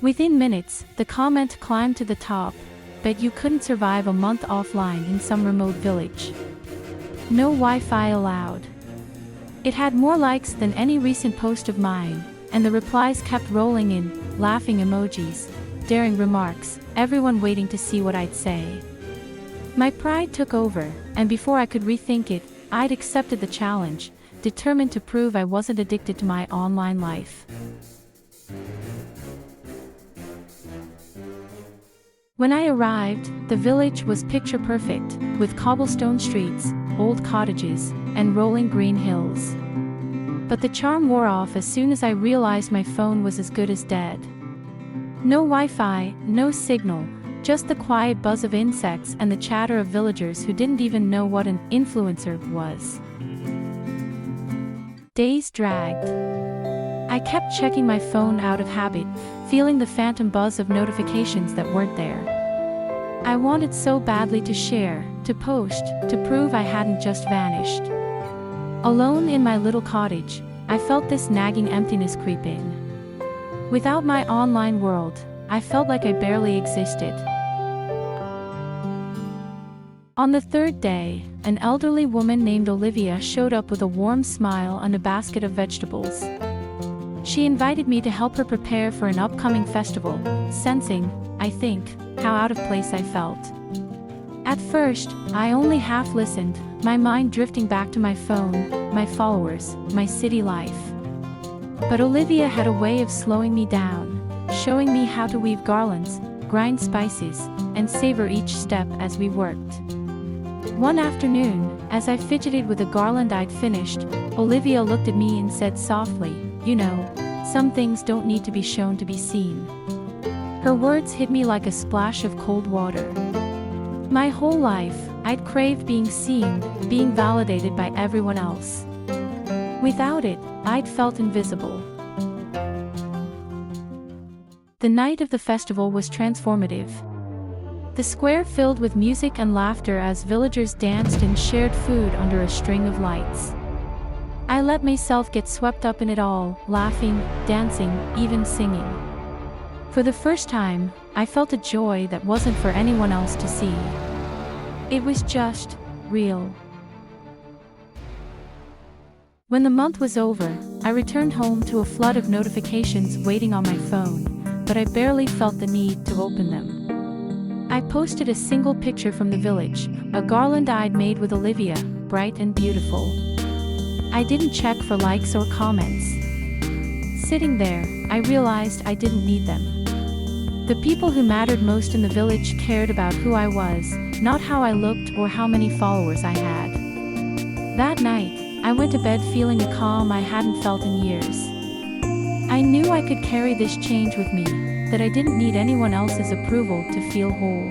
Within minutes, the comment climbed to the top. Bet you couldn't survive a month offline in some remote village. No Wi-Fi allowed. It had more likes than any recent post of mine, and the replies kept rolling in, laughing emojis, daring remarks, everyone waiting to see what I'd say. My pride took over, and before I could rethink it, I'd accepted the challenge, determined to prove I wasn't addicted to my online life. When I arrived, the village was picture perfect, with cobblestone streets, old cottages, and rolling green hills. But the charm wore off as soon as I realized my phone was as good as dead. No Wi-Fi, no signal, just the quiet buzz of insects and the chatter of villagers who didn't even know what an influencer was. Days dragged. I kept checking my phone out of habit, feeling the phantom buzz of notifications that weren't there. I wanted so badly to share, to post, to prove I hadn't just vanished. Alone in my little cottage, I felt this nagging emptiness creep in. Without my online world, I felt like I barely existed. On the third day, an elderly woman named Olivia showed up with a warm smile and a basket of vegetables. She invited me to help her prepare for an upcoming festival, sensing, I think, how out of place I felt. At first, I only half listened, my mind drifting back to my phone, my followers, my city life. But Olivia had a way of slowing me down, showing me how to weave garlands, grind spices, and savor each step as we worked. One afternoon, as I fidgeted with a garland I'd finished, Olivia looked at me and said softly, "You know, some things don't need to be shown to be seen." Her words hit me like a splash of cold water. My whole life, I'd craved being seen, being validated by everyone else. Without it, I'd felt invisible. The night of the festival was transformative. The square filled with music and laughter as villagers danced and shared food under a string of lights. I let myself get swept up in it all, laughing, dancing, even singing. For the first time, I felt a joy that wasn't for anyone else to see. It was just real. When the month was over, I returned home to a flood of notifications waiting on my phone, but I barely felt the need to open them. I posted a single picture from the village, a garland I'd made with Olivia, bright and beautiful. I didn't check for likes or comments. Sitting there, I realized I didn't need them. The people who mattered most in the village cared about who I was, not how I looked or how many followers I had. That night, I went to bed feeling a calm I hadn't felt in years. I knew I could carry this change with me, that I didn't need anyone else's approval to feel whole.